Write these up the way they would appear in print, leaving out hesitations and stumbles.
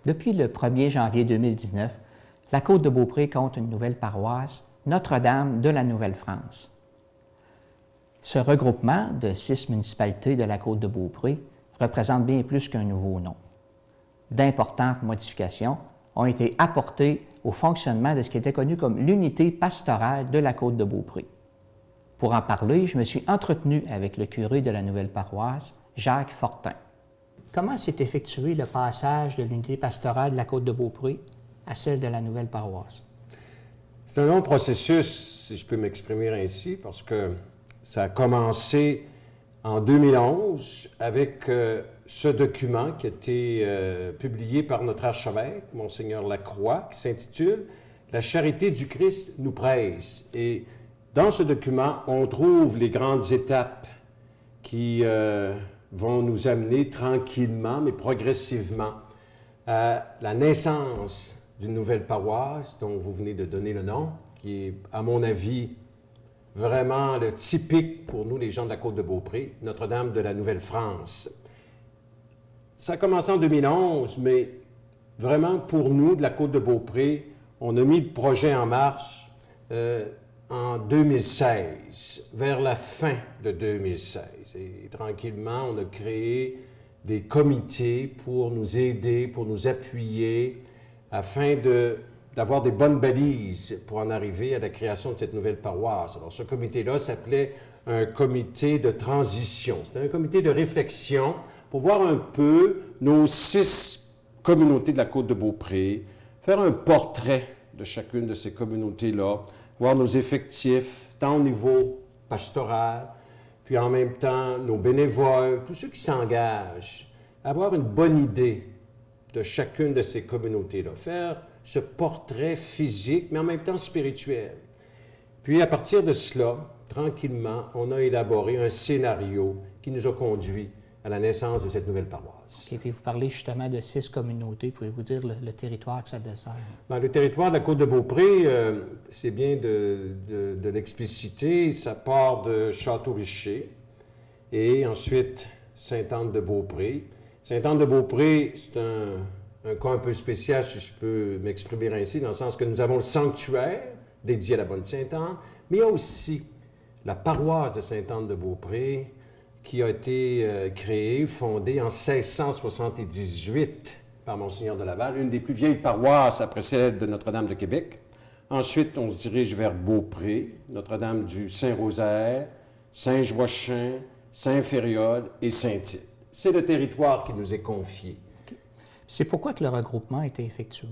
Depuis le 1er janvier 2019, la Côte-de-Beaupré compte une nouvelle paroisse, Notre-Dame de la Nouvelle-France. Ce regroupement de 6 municipalités de la Côte-de-Beaupré représente bien plus qu'un nouveau nom. D'importantes modifications ont été apportées au fonctionnement de ce qui était connu comme l'unité pastorale de la Côte-de-Beaupré. Pour en parler, je me suis entretenu avec le curé de la nouvelle paroisse, Jacques Fortin. Comment s'est effectué le passage de l'unité pastorale de la Côte-de-Beaupré à celle de la nouvelle paroisse? C'est un long processus, si je peux m'exprimer ainsi, parce que ça a commencé en 2011 avec ce document qui a été publié par notre archevêque, Monseigneur Lacroix, qui s'intitule « La charité du Christ nous presse ». Et dans ce document, on trouve les grandes étapes qui vont nous amener tranquillement, mais progressivement, à la naissance d'une nouvelle paroisse dont vous venez de donner le nom, qui est, à mon avis, vraiment le typique pour nous, les gens de la Côte-de-Beaupré, Notre-Dame de la Nouvelle-France. Ça a commencé en 2011, mais vraiment pour nous, de la Côte-de-Beaupré, on a mis le projet en marche en 2016, vers la fin de 2016. Et tranquillement, on a créé des comités pour nous aider, pour nous appuyer, afin d'avoir des bonnes balises pour en arriver à la création de cette nouvelle paroisse. Alors, ce comité-là s'appelait un comité de transition. C'était un comité de réflexion pour voir un peu nos 6 communautés de la Côte-de-Beaupré, faire un portrait de chacune de ces communautés-là, voir nos effectifs, tant au niveau pastoral, puis en même temps nos bénévoles, tous ceux qui s'engagent, avoir une bonne idée de chacune de ces communautés-là, faire ce portrait physique, mais en même temps spirituel. Puis à partir de cela, tranquillement, on a élaboré un scénario qui nous a conduits à la naissance de cette nouvelle paroisse. Et puis vous parlez justement de 6 communautés. Pouvez-vous dire le territoire que ça dessert? Bien, le territoire de la Côte-de-Beaupré, c'est bien de l'expliciter. Ça part de Château-Richer et ensuite Sainte-Anne-de-Beaupré. Sainte-Anne-de-Beaupré, c'est un cas un peu spécial, si je peux m'exprimer ainsi, dans le sens que nous avons le sanctuaire dédié à la Bonne Sainte-Anne, mais il y a aussi la paroisse de Sainte-Anne-de-Beaupré qui a été créée, fondée en 1678 par Monseigneur de Laval, une des plus vieilles paroisses après celle de Notre-Dame de Québec. Ensuite, on se dirige vers Beaupré, Notre-Dame du Saint-Rosaire, Saint-Joachim, Saint-Fériol et Saint-Tite. C'est le territoire qui nous est confié. Okay. C'est pourquoi que le regroupement a été effectué?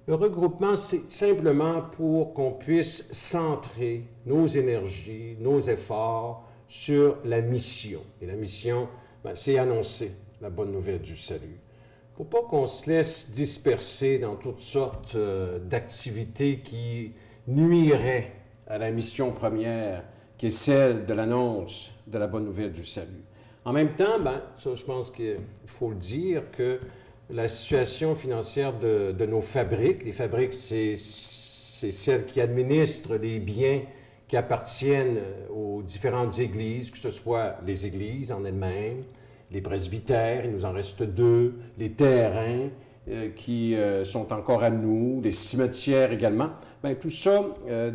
Le regroupement, c'est simplement pour qu'on puisse centrer nos énergies, nos efforts sur la mission. Et la mission, c'est annoncer la bonne nouvelle du salut. Pour pas qu'on se laisse disperser dans toutes sortes d'activités qui nuiraient à la mission première, qui est celle de l'annonce de la bonne nouvelle du salut. En même temps, ça, je pense qu'il faut le dire, que la situation financière de nos fabriques, les fabriques, c'est celles qui administrent les biens qui appartiennent aux différentes églises, que ce soit les églises en elles-mêmes, les presbytères, il nous en reste 2, les terrains qui sont encore à nous, les cimetières également. Tout ça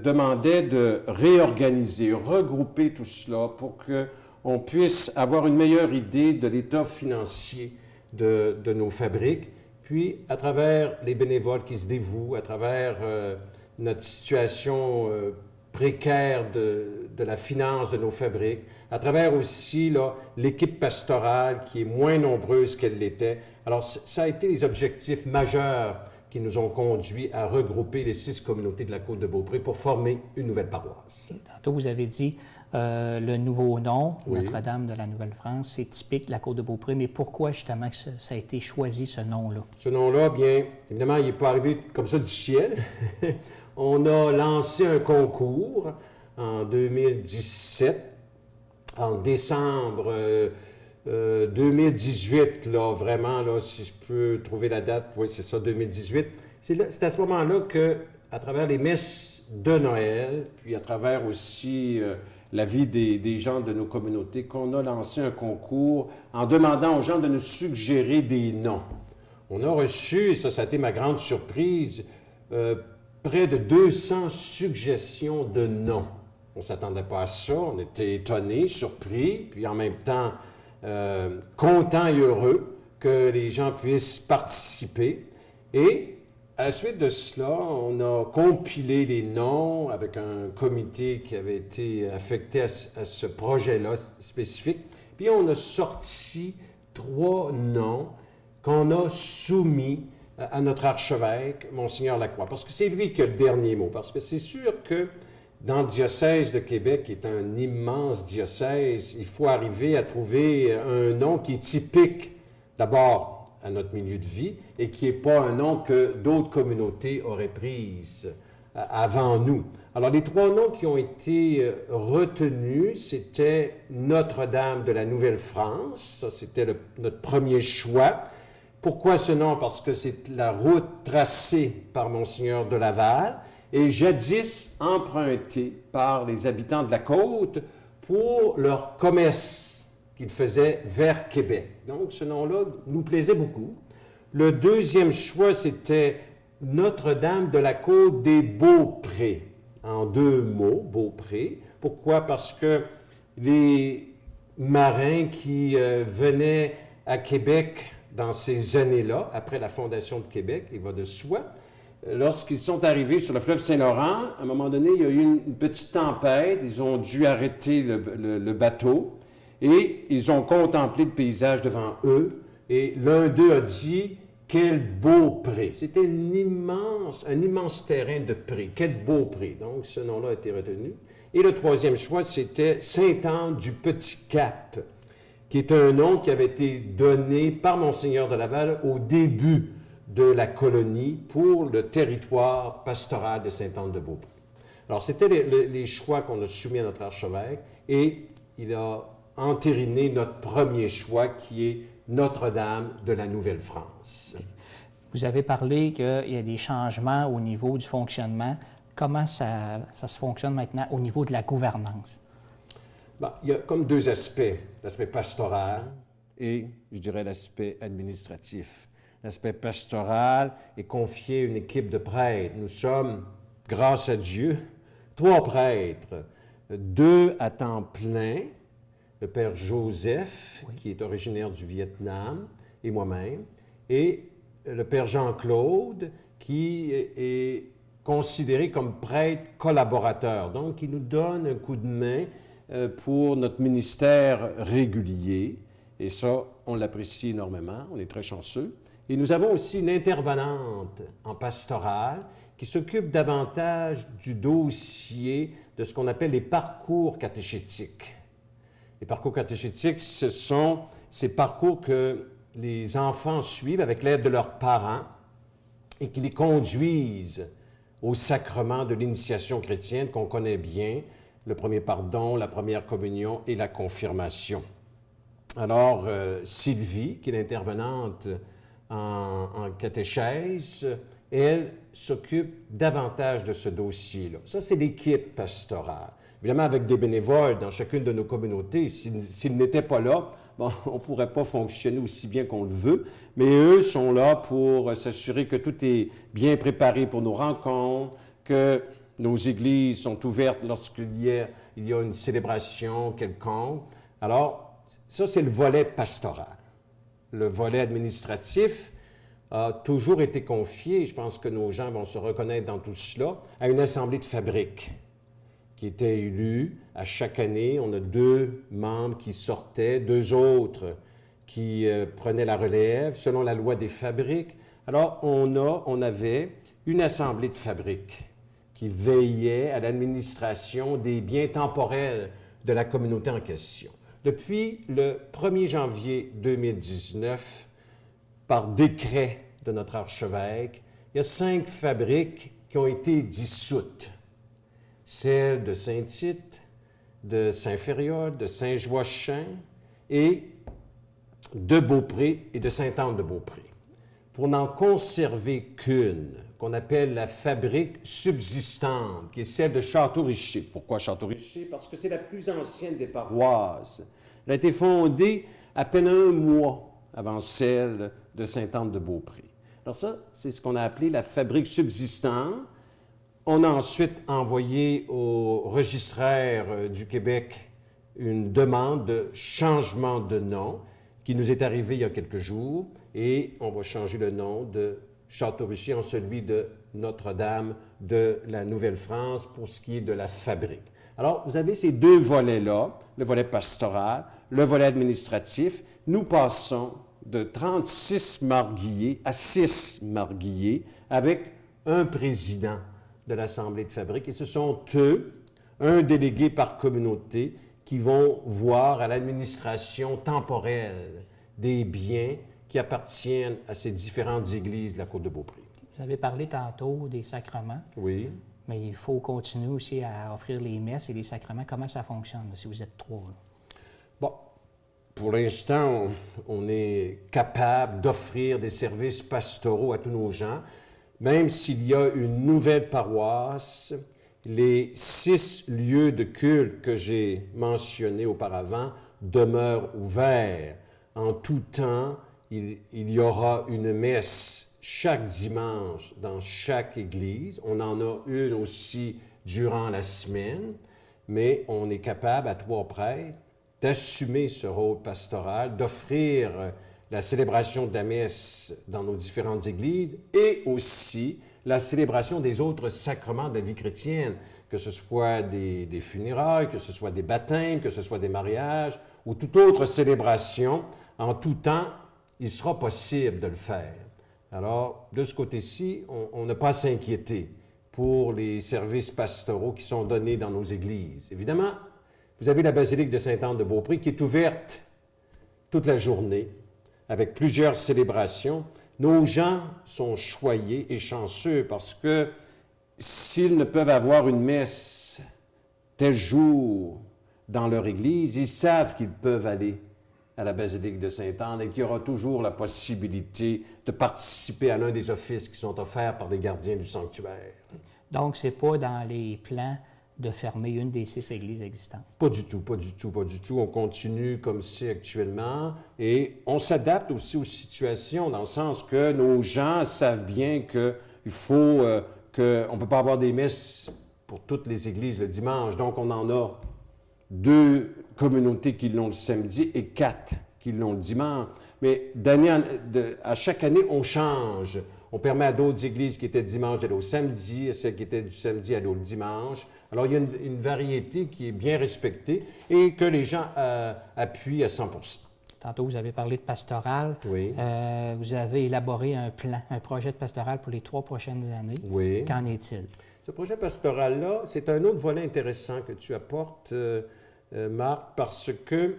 demandait de réorganiser, regrouper tout cela pour qu'on puisse avoir une meilleure idée de l'état financier de nos fabriques, puis à travers les bénévoles qui se dévouent, à travers notre situation précaire de la finance de nos fabriques, à travers aussi l'équipe pastorale qui est moins nombreuse qu'elle l'était. Alors, ça a été les objectifs majeurs qui nous ont conduits à regrouper les 6 communautés de la Côte-de-Beaupré pour former une nouvelle paroisse. Tantôt, vous avez dit le nouveau nom, oui. Notre-Dame de la Nouvelle-France, c'est typique de la Côte-de-Beaupré, mais pourquoi justement que ça a été choisi, ce nom-là? Ce nom-là, bien, évidemment, il n'est pas arrivé comme ça du ciel. On a lancé un concours en 2017, en décembre 2018, vraiment, si je peux trouver la date, oui, c'est ça, 2018. C'est à ce moment-là que, à travers les messes de Noël, puis à travers aussi la vie des gens de nos communautés, qu'on a lancé un concours en demandant aux gens de nous suggérer des noms. On a reçu, et ça a été ma grande surprise, près de 200 suggestions de noms. On ne s'attendait pas à ça, on était étonnés, surpris, puis en même temps contents et heureux que les gens puissent participer. Et à la suite de cela, on a compilé les noms avec un comité qui avait été affecté à ce projet-là spécifique. Puis on a sorti 3 noms qu'on a soumis à notre archevêque, Monseigneur Lacroix, parce que c'est lui qui a le dernier mot. Parce que c'est sûr que dans le diocèse de Québec, qui est un immense diocèse, il faut arriver à trouver un nom qui est typique, d'abord, à notre milieu de vie, et qui n'est pas un nom que d'autres communautés auraient pris avant nous. Alors, les 3 noms qui ont été retenus, c'était Notre-Dame de la Nouvelle-France. Ça, c'était notre premier choix. Pourquoi ce nom? Parce que c'est la route tracée par Monseigneur de Laval et jadis empruntée par les habitants de la côte pour leur commerce qu'ils faisaient vers Québec. Donc, ce nom-là nous plaisait beaucoup. Le deuxième choix, c'était Notre-Dame de la Côte des Beauprés, en 2 mots, Beaupré. Pourquoi? Parce que les marins qui venaient à Québec dans ces années-là, après la fondation de Québec, il va de soi, lorsqu'ils sont arrivés sur le fleuve Saint-Laurent, à un moment donné, il y a eu une petite tempête, ils ont dû arrêter le bateau, et ils ont contemplé le paysage devant eux, et l'un d'eux a dit « Quel beau pré ». C'était un immense terrain de pré. Quel beau pré. Donc, ce nom-là a été retenu. Et le troisième choix, c'était Sainte-Anne du Petit-Cap, qui est un nom qui avait été donné par Monseigneur de Laval au début de la colonie pour le territoire pastoral de Sainte-Anne-de-Beaupré. Alors, c'était les choix qu'on a soumis à notre archevêque, et il a entériné notre premier choix qui est Notre-Dame de la Nouvelle-France. Vous avez parlé qu'il y a des changements au niveau du fonctionnement. Comment ça se fonctionne maintenant au niveau de la gouvernance? Bien, il y a comme 2 aspects, l'aspect pastoral et, je dirais, l'aspect administratif. L'aspect pastoral est confié à une équipe de prêtres. Nous sommes, grâce à Dieu, 3 prêtres, 2 à temps plein, le père Joseph, qui est originaire du Vietnam, et moi-même, et le père Jean-Claude, qui est considéré comme prêtre collaborateur, donc qui nous donne un coup de main pour notre ministère régulier, et ça, on l'apprécie énormément, on est très chanceux. Et nous avons aussi une intervenante en pastoral qui s'occupe davantage du dossier de ce qu'on appelle les parcours catéchétiques. Les parcours catéchétiques, ce sont ces parcours que les enfants suivent avec l'aide de leurs parents et qui les conduisent au sacrement de l'initiation chrétienne qu'on connaît bien, le premier pardon, la première communion et la confirmation. Alors, Sylvie, qui est l'intervenante en catéchèse, elle s'occupe davantage de ce dossier-là. Ça, c'est l'équipe pastorale. Évidemment, avec des bénévoles dans chacune de nos communautés, s'ils n'étaient pas là, bon, on ne pourrait pas fonctionner aussi bien qu'on le veut, mais eux sont là pour s'assurer que tout est bien préparé pour nos rencontres, que nos églises sont ouvertes lorsqu'il y a une célébration quelconque. Alors, ça, c'est le volet pastoral. Le volet administratif a toujours été confié, et je pense que nos gens vont se reconnaître dans tout cela, à une assemblée de fabrique qui était élue à chaque année. On a 2 membres qui sortaient, 2 autres qui prenaient la relève selon la loi des fabriques. Alors, on avait une assemblée de fabrique qui veillait à l'administration des biens temporels de la communauté en question. Depuis le 1er janvier 2019, par décret de notre archevêque, il y a 5 fabriques qui ont été dissoutes. Celle de Saint-Tite, de Saint-Fériol, de Saint-Joachim et de Beaupré et de Sainte-Anne-de-Beaupré. Pour n'en conserver qu'une, qu'on appelle la fabrique subsistante, qui est celle de Château-Richer. Pourquoi Château-Richer? Parce que c'est la plus ancienne des paroisses. Elle a été fondée à peine 1 mois avant celle de Sainte-Anne-de-Beaupré. Alors ça, c'est ce qu'on a appelé la fabrique subsistante. On a ensuite envoyé au registraire du Québec une demande de changement de nom qui nous est arrivée il y a quelques jours et on va changer le nom de Château-Richer en celui de Notre-Dame de la Nouvelle-France pour ce qui est de la fabrique. Alors, vous avez ces deux volets-là, le volet pastoral, le volet administratif. Nous passons de 36 marguilliers à 6 marguilliers avec un président de l'Assemblée de fabrique. Et ce sont eux, un délégué par communauté, qui vont voir à l'administration temporelle des biens qui appartiennent à ces différentes églises de la Côte-de-Beaupré. Vous avez parlé tantôt des sacrements. Oui. Mais il faut continuer aussi à offrir les messes et les sacrements. Comment ça fonctionne, là, si vous êtes trois? Là? Bon, pour l'instant, on est capable d'offrir des services pastoraux à tous nos gens. Même s'il y a une nouvelle paroisse, les 6 lieux de culte que j'ai mentionnés auparavant demeurent ouverts. En tout temps, il y aura une messe chaque dimanche dans chaque église. On en a une aussi durant la semaine, mais on est capable, à 3 prêtres, d'assumer ce rôle pastoral, d'offrir la célébration de la messe dans nos différentes églises et aussi la célébration des autres sacrements de la vie chrétienne, que ce soit des funérailles, que ce soit des baptêmes, que ce soit des mariages ou toute autre célébration. En tout temps, il sera possible de le faire. Alors, de ce côté-ci, on n'a pas à s'inquiéter pour les services pastoraux qui sont donnés dans nos églises. Évidemment, vous avez la basilique de Sainte-Anne-de-Beaupré qui est ouverte toute la journée avec plusieurs célébrations. Nos gens sont choyés et chanceux parce que s'ils ne peuvent avoir une messe tel jour dans leur église, ils savent qu'ils peuvent aller à la basilique de Sainte-Anne et qu'il y aura toujours la possibilité de participer à l'un des offices qui sont offerts par les gardiens du sanctuaire. Donc, ce n'est pas dans les plans de fermer une des 6 églises existantes? Pas du tout, pas du tout, pas du tout. On continue comme c'est actuellement et on s'adapte aussi aux situations dans le sens que nos gens savent bien qu'il faut qu'on ne peut pas avoir des messes pour toutes les églises le dimanche. Donc, on en a 2 communautés qui l'ont le samedi et 4 qui l'ont le dimanche. Mais à chaque année, on change. On permet à d'autres églises qui étaient le dimanche d'aller au samedi, à celles qui étaient du samedi d'aller au dimanche. Alors, il y a une variété qui est bien respectée et que les gens appuient à 100%. Tantôt, vous avez parlé de pastoral. Oui. Vous avez élaboré un plan, un projet de pastoral pour les 3 prochaines années. Oui. Qu'en est-il? Ce projet pastoral-là, c'est un autre volet intéressant que tu apportes, Marc, parce que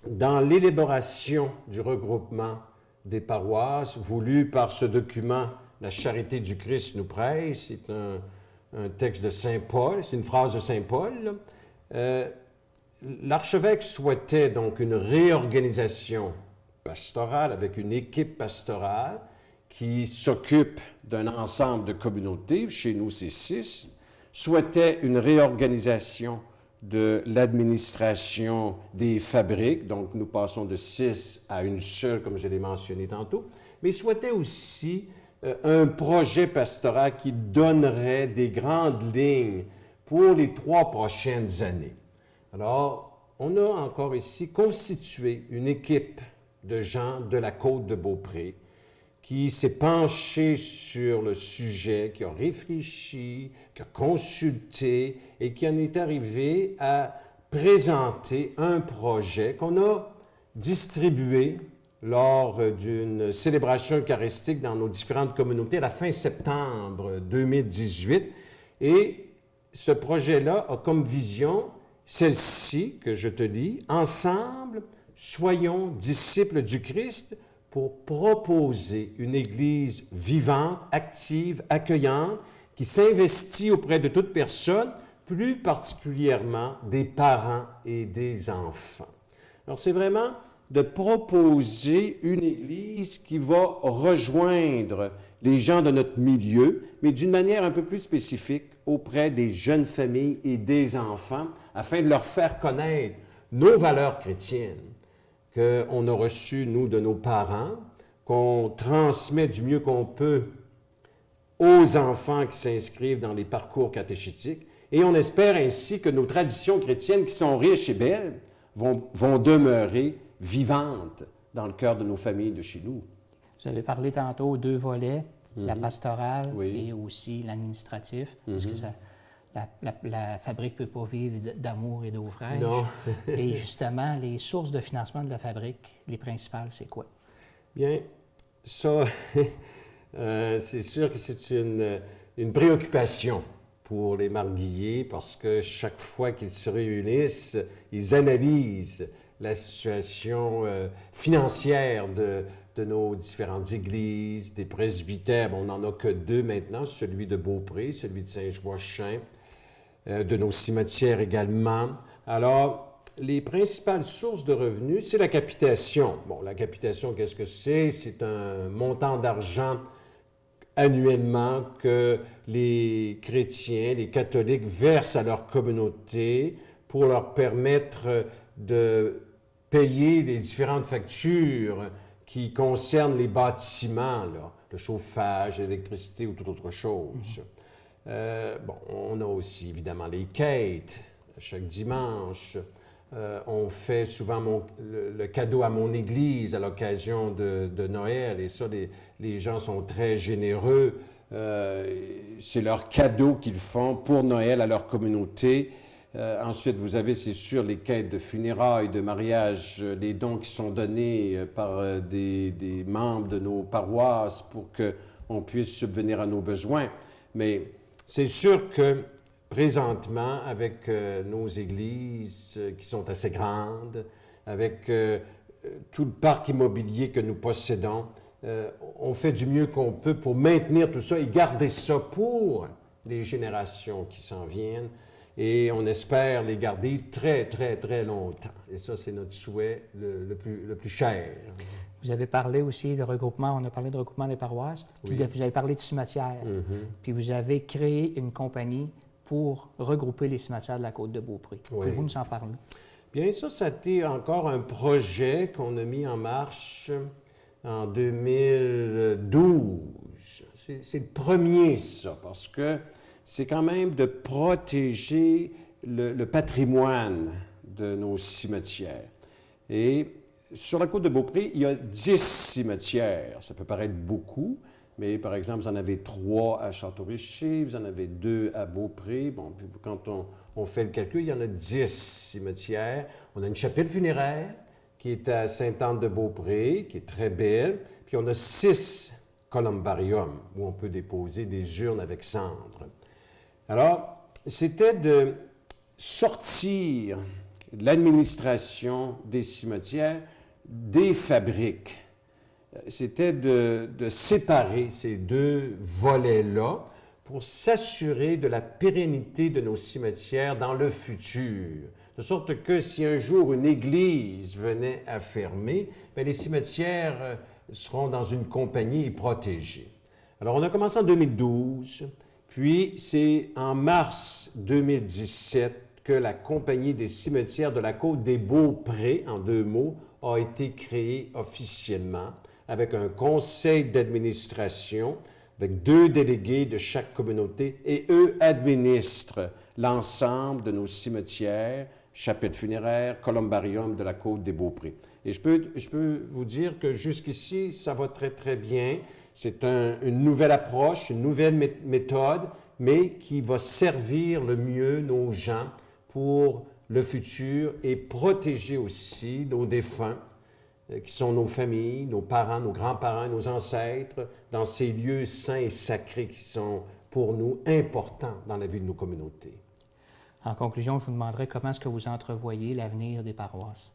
dans l'élaboration du regroupement des paroisses, voulu par ce document, La charité du Christ nous presse, c'est un texte de Saint Paul, c'est une phrase de Saint Paul. L'archevêque souhaitait donc une réorganisation pastorale avec une équipe pastorale qui s'occupe d'un ensemble de communautés, chez nous c'est 6, souhaitait une réorganisation de l'administration des fabriques, donc nous passons de 6 à une seule, comme je l'ai mentionné tantôt, mais souhaitait aussi un projet pastoral qui donnerait des grandes lignes pour les 3 prochaines années. Alors, on a encore ici constitué une équipe de gens de la Côte-de-Beaupré qui s'est penché sur le sujet, qui a réfléchi, qui a consulté et qui en est arrivé à présenter un projet qu'on a distribué lors d'une célébration eucharistique dans nos différentes communautés à la fin septembre 2018. Et ce projet-là a comme vision celle-ci que je te lis, « Ensemble, soyons disciples du Christ » pour proposer une Église vivante, active, accueillante, qui s'investit auprès de toute personne, plus particulièrement des parents et des enfants. Alors, c'est vraiment de proposer une Église qui va rejoindre les gens de notre milieu, mais d'une manière un peu plus spécifique auprès des jeunes familles et des enfants, afin de leur faire connaître nos valeurs chrétiennes qu'on a reçues, nous, de nos parents, qu'on transmet du mieux qu'on peut aux enfants qui s'inscrivent dans les parcours catéchétiques. Et on espère ainsi que nos traditions chrétiennes, qui sont riches et belles, vont demeurer vivantes dans le cœur de nos familles de chez nous. Vous avez parlé tantôt deux volets, la pastorale Oui. et aussi l'administratif, parce que la fabrique ne peut pas vivre d'amour et d'eau fraîche. Non. Et justement, les sources de financement de la fabrique, les principales, c'est quoi? Bien, ça, c'est sûr que c'est une préoccupation pour les marguilliers parce que chaque fois qu'ils se réunissent, ils analysent la situation financière de nos différentes églises, des presbytères. On n'en a que deux maintenant, celui de Beaupré, celui de Saint-Joachim, de nos cimetières également. Alors, les principales sources de revenus, c'est la capitation. Bon, la capitation, qu'est-ce que c'est? C'est un montant d'argent annuellement que les chrétiens, les catholiques versent à leur communauté pour leur permettre de payer les différentes factures qui concernent les bâtiments, là, le chauffage, l'électricité ou toute autre chose. On a aussi évidemment les quêtes, chaque dimanche. On fait souvent le cadeau à mon église à l'occasion de Noël, et ça, les gens sont très généreux. C'est leur cadeau qu'ils font pour Noël à leur communauté. Ensuite, vous avez, c'est sûr, les quêtes de funérailles, de mariage, les dons qui sont donnés par des membres de nos paroisses pour qu'on puisse subvenir à nos besoins. Mais c'est sûr que présentement, avec nos églises qui sont assez grandes, avec tout le parc immobilier que nous possédons, on fait du mieux qu'on peut pour maintenir tout ça et garder ça pour les générations qui s'en viennent. Et on espère les garder très, très, très longtemps. Et ça, c'est notre souhait le plus cher. Vous avez parlé aussi de regroupement, on a parlé de regroupement des paroisses, puis vous avez parlé de cimetières. Puis vous avez créé une compagnie pour regrouper les cimetières de la Côte-de-Beaupré. Pouvez-vous nous en parler? Bien, ça a été encore un projet qu'on a mis en marche en 2012. C'est le premier, ça, parce que c'est quand même de protéger le patrimoine de nos cimetières. Et sur la Côte-de-Beaupré, il y a 10 cimetières. Ça peut paraître beaucoup, mais par exemple, vous en avez 3 à Château-Richer, vous en avez 2 à Beaupré. Bon, puis quand on fait le calcul, il y en a 10 cimetières. On a une chapelle funéraire qui est à Sainte-Anne-de-Beaupré, qui est très belle. Puis on a 6 columbariums où on peut déposer des urnes avec cendres. Alors, c'était de sortir l'administration des cimetières des fabriques. C'était de séparer ces deux volets-là pour s'assurer de la pérennité de nos cimetières dans le futur. De sorte que si un jour une église venait à fermer, bien, les cimetières seront dans une compagnie protégée. Alors, on a commencé en 2012, puis c'est en mars 2017 que la Compagnie des cimetières de la Côte-des-Beaupré, en 2 mots, a été créée officiellement avec un conseil d'administration, avec 2 délégués de chaque communauté, et eux administrent l'ensemble de nos cimetières, chapelles funéraires, columbarium de la Côte-des-Beaupré. Et je peux vous dire que jusqu'ici, ça va très, très bien. C'est une nouvelle approche, une nouvelle méthode, mais qui va servir le mieux nos gens pour le futur et protéger aussi nos défunts, qui sont nos familles, nos parents, nos grands-parents, nos ancêtres, dans ces lieux saints et sacrés qui sont pour nous importants dans la vie de nos communautés. En conclusion, je vous demanderai comment est-ce que vous entrevoyez l'avenir des paroisses?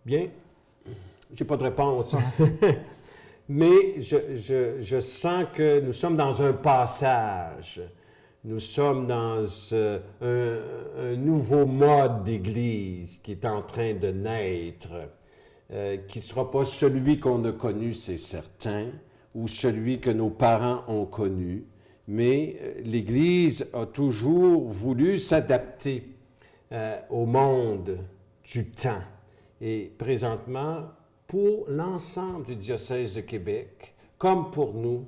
Bien, je n'ai pas de réponse, mais je sens que nous sommes dans un passage. Nous sommes dans un nouveau mode d'Église qui est en train de naître, qui ne sera pas celui qu'on a connu, c'est certain, ou celui que nos parents ont connu, mais l'Église a toujours voulu s'adapter au monde du temps. Et présentement, pour l'ensemble du diocèse de Québec, comme pour nous,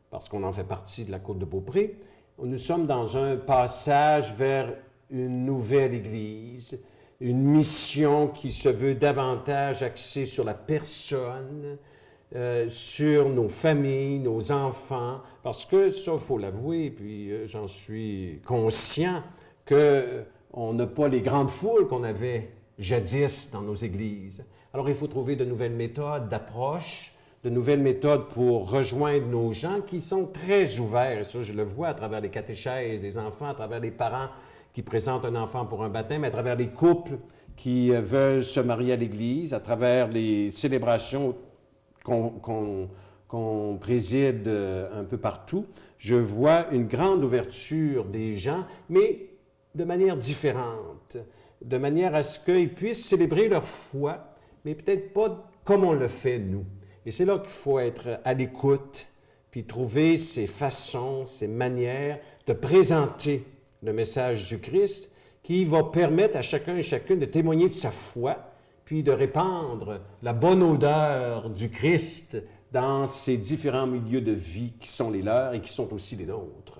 parce qu'on en fait partie de la Côte-de-Beaupré. Nous sommes dans un passage vers une nouvelle Église, une mission qui se veut davantage axée sur la personne, sur nos familles, nos enfants, parce que ça, il faut l'avouer, puis j'en suis conscient, qu'on n'a pas les grandes foules qu'on avait jadis dans nos églises. Alors, il faut trouver de nouvelles méthodes d'approche, de nouvelles méthodes pour rejoindre nos gens qui sont très ouverts. Et ça, je le vois à travers les catéchèses des enfants, à travers les parents qui présentent un enfant pour un baptême, à travers les couples qui veulent se marier à l'Église, à travers les célébrations qu'on préside un peu partout. Je vois une grande ouverture des gens, mais de manière différente, de manière à ce qu'ils puissent célébrer leur foi, mais peut-être pas comme on le fait nous. Et c'est là qu'il faut être à l'écoute, puis trouver ces façons, ces manières de présenter le message du Christ qui va permettre à chacun et chacune de témoigner de sa foi, puis de répandre la bonne odeur du Christ dans ces différents milieux de vie qui sont les leurs et qui sont aussi les nôtres.